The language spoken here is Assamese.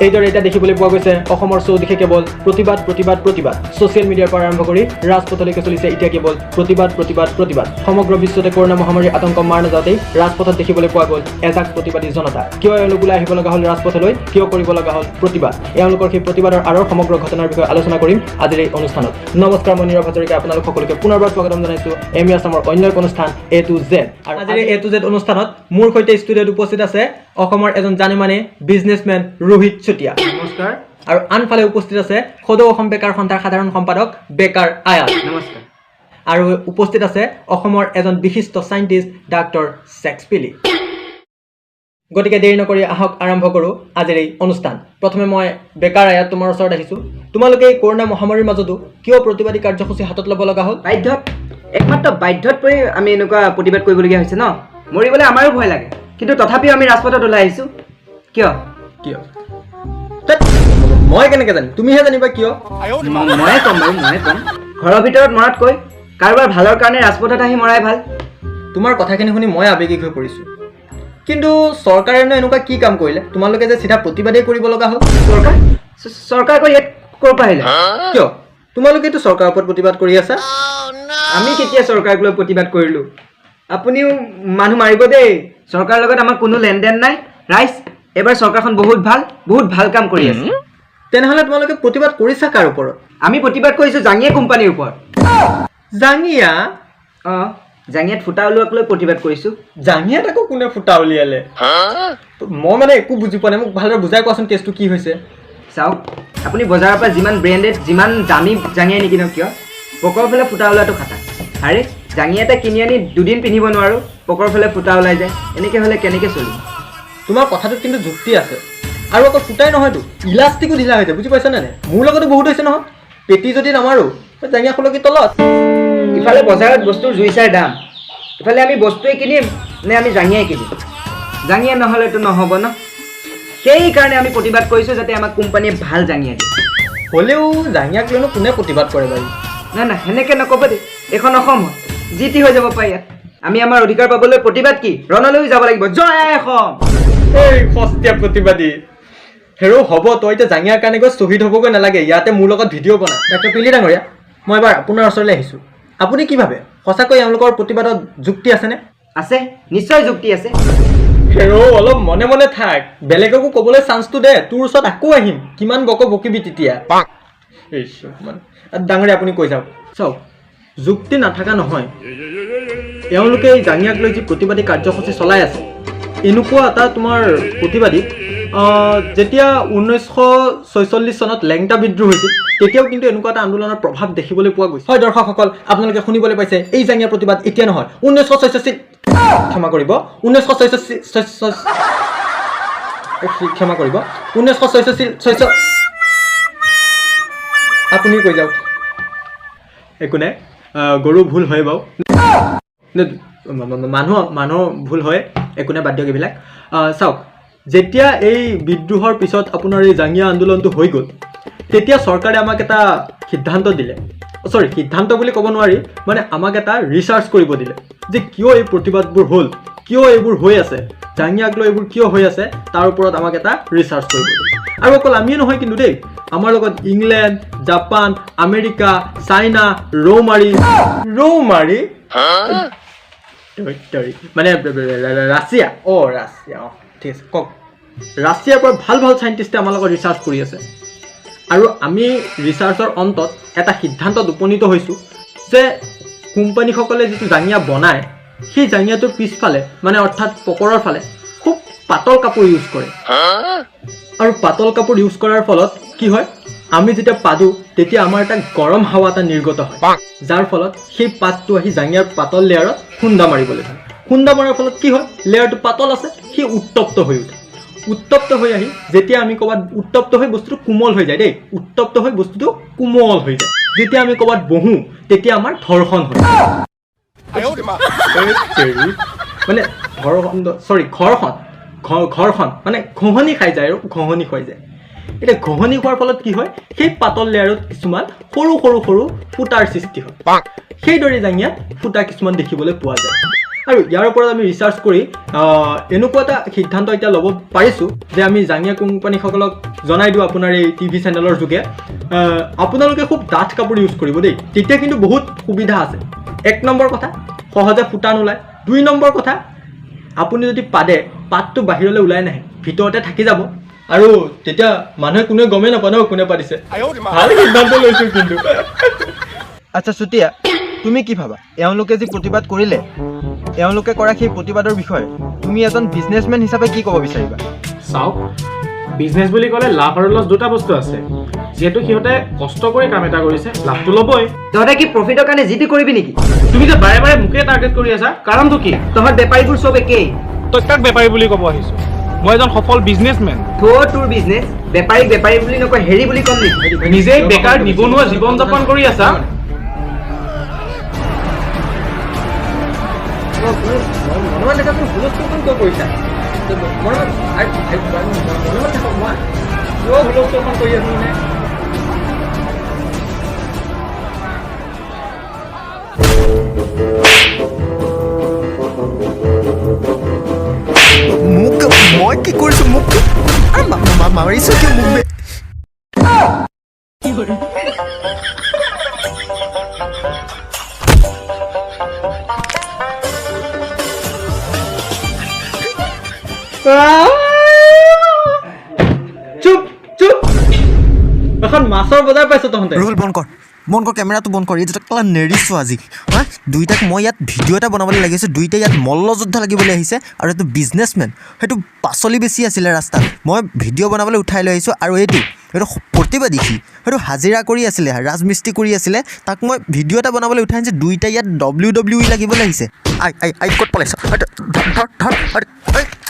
এইদৰে এটা দেখিবলৈ পোৱা গৈছে অসমৰ চৌদিশে কেৱল প্ৰতিবাদ প্ৰতিবাদ প্ৰতিবাদ ছ'চিয়েল মিডিয়াৰ পৰা আৰম্ভ কৰি ৰাজপথলৈকে চলিছে এতিয়া কেৱল প্ৰতিবাদ প্ৰতিবাদ প্ৰতিবাদ সমগ্ৰ বিশ্বতে কৰোনা মহামাৰীৰ আতংক মাৰ নাযাওঁতেই ৰাজপথত দেখিবলৈ পোৱা গ'ল এজাক প্ৰতিবাদী জনতা কিয় এওঁলোক ওলাই আহিব লগা হ'ল ৰাজপথলৈ কিয় কৰিব লগা হ'ল প্ৰতিবাদ এওঁলোকৰ সেই প্ৰতিবাদৰ আঁৰৰ সমগ্ৰ ঘটনাৰ বিষয়ে আলোচনা কৰিম আজিৰ এই অনুষ্ঠানত নমস্কাৰ মই নীৰৱ হাজৰিকা আপোনালোক সকলোকে পুনৰবাৰ স্বাগতম জনাইছোঁ এমি আছামৰ অন্য এক অনুষ্ঠান A to Z আৰু আজিৰ A to Z অনুষ্ঠানত মোৰ সৈতে ষ্টুডিঅ'ত উপস্থিত আছে অসমৰ এজন জানেমানে বিজনেছমেন ৰোহিত চুতীয়া নমস্কাৰ আৰু আনফালে উপস্থিত আছে সদৌ অসম বেকাৰ সন্থাৰ সাধাৰণ সম্পাদক বেকাৰ আয়াত নমস্কাৰ আৰু উপস্থিত আছে অসমৰ এজন বিশিষ্ট সাইন্টিষ্ট ডাক্তৰ শেক্সপিলি গতিকে দেৰি নকৰি আহক আৰম্ভ কৰোঁ আজিৰ এই অনুষ্ঠান প্ৰথমে মই বেকাৰ আয়াত তোমাৰ ওচৰত আহিছোঁ তোমালোকে এই কৰোনা মহামাৰীৰ মাজতো কিয় প্ৰতিবাদী কাৰ্যসূচী হাতত ল'ব লগা হ'ল একমাত্ৰ বাধ্যত পৰি আমি এনেকুৱা প্ৰতিবাদ কৰিবলগীয়া হৈছে ন মৰিবলৈ আমাৰো ভয় লাগে কিন্তু তথাপিও আমি ৰাজপথত ওলাই আহিছোঁ কিয় কিয় মই কেনেকৈ জানিম তুমিহে জানিবা কিয় ময়ে ক'ম ঘৰৰ ভিতৰত মৰাতকৈ কাৰোবাৰ ভালৰ কাৰণে ৰাজপথত আহি মৰাই ভাল তোমাৰ কথাখিনি শুনি মই আৱেগিক হৈ পৰিছোঁ কিন্তু চৰকাৰেনো এনেকুৱা কি কাম কৰিলে তোমালোকে যে চিধা প্ৰতিবাদেই কৰিব লগা হ'ল চৰকাৰ কৰি ইয়াত ক'ৰ পৰা আহিলে কিয় তোমালোকেতো চৰকাৰৰ ওপৰত প্ৰতিবাদ কৰি আছা আমি কেতিয়া চৰকাৰক লৈ প্ৰতিবাদ কৰিলোঁ আপুনিও মানুহ মাৰিব দেই চৰকাৰৰ লগত আমাৰ কোনো লেনদেন নাই ৰাইজ এবাৰ চৰকাৰখন বহুত ভাল কাম কৰি আছে তেনেহ'লে তোমালোকে প্ৰতিবাদ কৰিছা কাৰ ওপৰত আমি প্ৰতিবাদ কৰিছোঁ জাঙিয়া কোম্পানীৰ ওপৰত জাঙিয়া অঁ জাঙিয়াত ফুটা ওলোৱাক লৈ প্ৰতিবাদ কৰিছোঁ জাঙিয়াত আকৌ কোনে ফুটা উলিয়ালে মই মানে একো বুজি পোৱা নাই মোক ভালদৰে বুজাই কোৱাচোন কেছটো কি হৈছে চাওক আপুনি বজাৰৰ পৰা যিমান ব্ৰেণ্ডেড যিমান দামী জাঙিয়া নিকিনক কিয় পকৰ ফালে ফুটা ওলোৱাটো খাটা আৰে জাঙিয়া এটা কিনি আনি দুদিন পিন্ধিব নোৱাৰোঁ পকৰ ফালে ফুটা ওলাই যায় এনেকৈ হ'লে কেনেকৈ চলিম তোমাৰ কথাটোত কিন্তু যুক্তি আছে আৰু অকল ফুটাই নহয়তো ইলাষ্টিকো ঢিলা হৈছে বুজি পাইছানে নাই মোৰ লগতো বহুত হৈছে নহয় পেটি যদি নামাৰোঁ জাঙিয়া খোলকি তলত ইফালে বজাৰত বস্তুৰ জুই চাই দাম ইফালে আমি বস্তুৱে কিনিম নে আমি জাঙিয়াই কিনিম জাঙিয়া নহ'লেতো নহ'ব ন সেইকাৰণে আমি প্ৰতিবাদ কৰিছোঁ যাতে আমাক কোম্পানীয়ে ভাল জাঙিয়া দিয়ে হ'লেও জাঙিয়াক লৈনো কোনে প্ৰতিবাদ কৰে বাৰু নাই সেনেকৈ নক'ব দেই এইখন অসম হয় যি টি হৈ যাব পাৰে ইয়াত আমি আমাৰ অধিকাৰ পাবলৈ প্ৰতিবাদ কি ৰণলৈও যাব লাগিব জয় অসম এই সস্তীয়া প্ৰতিবাদী হেৰৌ হ'ব তই এতিয়া জাঙিয়াৰ কাৰণে গৈ শ্বহীদ হ'বগৈ নালাগে ইয়াতে মোৰ লগত ভিডিঅ' বনা ডাক্তৰ পিলি ডাঙৰীয়া মই এবাৰ আপোনাৰ ওচৰলৈ আহিছোঁ আপুনি কি ভাবে সঁচাকৈ এওঁলোকৰ প্ৰতিবাদত যুক্তি আছেনে আছে নিশ্চয় যুক্তি আছে হেৰৌ অলপ মনে মনে থাক বেলেগকো ক'বলৈ চান্সটো দে তোৰ ওচৰত আকৌ আহিম কিমান বকিবি তেতিয়া ডাঙৰীয়া আপুনি কৈ যাওক চাওক যুক্তি নাথাকা নহয় এওঁলোকে এই জাঙিয়াক লৈ যি প্ৰতিবাদী কাৰ্যসূচী চলাই আছে এনেকুৱা এটা তোমাৰ প্ৰতিবাদী যেতিয়া 1946 চনত লেংটা বিদ্ৰোহ হৈছিল তেতিয়াও কিন্তু এনেকুৱা এটা আন্দোলনৰ প্ৰভাৱ দেখিবলৈ পোৱা গৈছে হয় দৰ্শকসকল আপোনালোকে শুনিবলৈ পাইছে এই জাঙিয়া প্ৰতিবাদ এতিয়া নহয় 1966 ক্ষমা কৰিব 1966 আপুনি কৈ যাওক একো নাই গৰু ভুল হয় বাৰু মানুহ ভুল হয় একো নাই বাদ দিয়ক এইবিলাক চাওক যেতিয়া এই বিদ্ৰোহৰ পিছত আপোনাৰ এই জাঙিয়া আন্দোলনটো হৈ গ'ল তেতিয়া চৰকাৰে আমাক এটা সিদ্ধান্ত দিলে সিদ্ধান্ত বুলি ক'ব নোৱাৰি মানে আমাক এটা ৰিচাৰ্চ কৰিব দিলে যে কিয় এই প্ৰতিবাদবোৰ হ'ল কিয় এইবোৰ হৈ আছে জাঙিয়াক লৈ এইবোৰ কিয় হৈ আছে তাৰ ওপৰত আমাক এটা ৰিচাৰ্চ কৰিব দিলে আৰু অকল আমিয়ে নহয় কিন্তু দেই আমাৰ লগত ইংলেণ্ড জাপান আমেৰিকা চাইনা ৰৌমাৰী মানে ৰাছিয়া ঠিক আছে কওক ৰাছিয়াৰ পৰা ভাল চাইণ্টিষ্টে আমাৰ লগত ৰিচাৰ্চ কৰি আছে আৰু আমি ৰিচাৰ্চৰ অন্তত এটা সিদ্ধান্তত উপনীত হৈছোঁ যে কোম্পানীসকলে যিটো জাঙিয়া বনায় সেই জাঙিয়াটোৰ পিছফালে মানে অৰ্থাৎ পকৰৰ ফালে খুব পাতল কাপোৰ ইউজ কৰে আৰু পাতল কাপোৰ ইউজ কৰাৰ ফলত কি হয় আমি যেতিয়া পাদোঁ তেতিয়া আমাৰ এটা গৰম হাৱা এটা নিৰ্গত হয় যাৰ ফলত সেই পাতটো আহি জাঙিয়াৰ পাতল লেয়াৰত খুন্দা মাৰিবলৈ ধৰে খুন্দা মৰাৰ ফলত কি হয় লেয়াৰটো পাতল আছে সি উত্তপ্ত হৈ উঠে উত্তপ্ত হৈ আহি যেতিয়া আমি ক'ৰবাত উত্তপ্ত হৈ বস্তুটো কোমল হৈ যায় দেই উত্তপ্ত হৈ বস্তুটো কোমল হৈ যায় যেতিয়া আমি ক'ৰবাত বহোঁ তেতিয়া আমাৰ ধৰ্ষণ হয় মানে ঘৰখন মানে ঘঁহনি খাই যায় আৰু ঘঁহনি হৈ যায় এতিয়া ঘঁহনি খোৱাৰ ফলত কি হয় সেই পাতল লেয়াৰত কিছুমান সৰু ফুটাৰ সৃষ্টি হয় সেইদৰে জাঙিয়াত ফুটা কিছুমান দেখিবলৈ পোৱা যায় আৰু ইয়াৰ ওপৰত আমি ৰিচাৰ্চ কৰি এনেকুৱা এটা সিদ্ধান্ত এতিয়া ল'ব পাৰিছোঁ যে আমি জাঙিয়া কোম্পানীসকলক জনাই দিওঁ আপোনাৰ এই টিভি চেনেলৰ যোগে আপোনালোকে খুব ডাঠ কাপোৰ ইউজ কৰিব দেই তেতিয়া কিন্তু বহুত সুবিধা আছে 1 নম্বৰ কথা সহজে ফুটা নোলায় 2 নম্বৰ কথা আপুনি যদি পাদে পাতটো বাহিৰলৈ ওলাই নাহে ভিতৰতে থাকি যাব আৰু তেতিয়া মানুহে কোনে গমে নাপায় ন কোনে পাতিছে ভাল সিদ্ধান্ত লৈছো কিন্তু আচ্ছা চুতিয়া তুমি কি ভাবা এওঁলোকে যি প্ৰতিবাদ কৰিলে এওঁলোকে কৰা সেই প্ৰতিবাদৰ বিষয়ে তুমি এজন বিজনেছমেন হিচাপে কি ক'ব বিচাৰিবা চাওক বিজনেছ বুলি ক'লে লাভ আৰু লছ দুটা বস্তু আছে যেহেতু সিহঁতে কষ্ট কৰি কাম এটা কৰিছে লাভটো ল'বই তহঁতে কি প্ৰফিটৰ কাৰণে জিতি কৰিবি নেকি তুমি যে বাৰে বাৰে মোকে টাৰ্গেট কৰি আছা কাৰণটো কি তহঁত বেপাৰীবোৰ চব একেই তই কাক বেপাৰী বুলি ক'ব আহিছো মই এজন সফল বিজনেছমেন তোৰ বিজনেছ বেপাৰী বুলি নকয় হেৰি বুলি ক'ম নেকি নিজে বেকাৰ নিবনুৱা জীৱন যাপন কৰি আছা মনোমান দেখা তুমি হুলস্থুলখন কিয় কৰিছা মনোমান থাকক মই কিয় হুলস্থুলখন কৰি আছো মানে মোক মই কি কৰিছো মোক মাৰিছো কিয় মোক চুপ চুপ এখন মাছৰ বজাৰ পাইছো তহঁতে ৰোল বন্ধ কৰ কেমেৰাটো বন্ধ কৰ এইটো কেলা নেৰিছোঁ আজি হা দুইটাক মই ইয়াত ভিডিঅ' এটা বনাবলৈ লাগিছে দুইটাই ইয়াত মল্লযুদ্ধ লাগিবলৈ আহিছে আৰু এইটো বিজনেছমেন সেইটো পাচলি বেছি আছিলে ৰাস্তাত মই ভিডিঅ' বনাবলৈ উঠাই লৈ আহিছোঁ আৰু এইটো প্ৰতিবাদী সেইটো হাজিৰা কৰি আছিলে ৰাজমিস্ত্ৰী কৰি আছিলে তাক মই ভিডিঅ' এটা বনাবলৈ উঠাই আনিছোঁ দুইটাই ইয়াত WWE লাগিবলৈ আহিছে আই ক'ত পলাইছ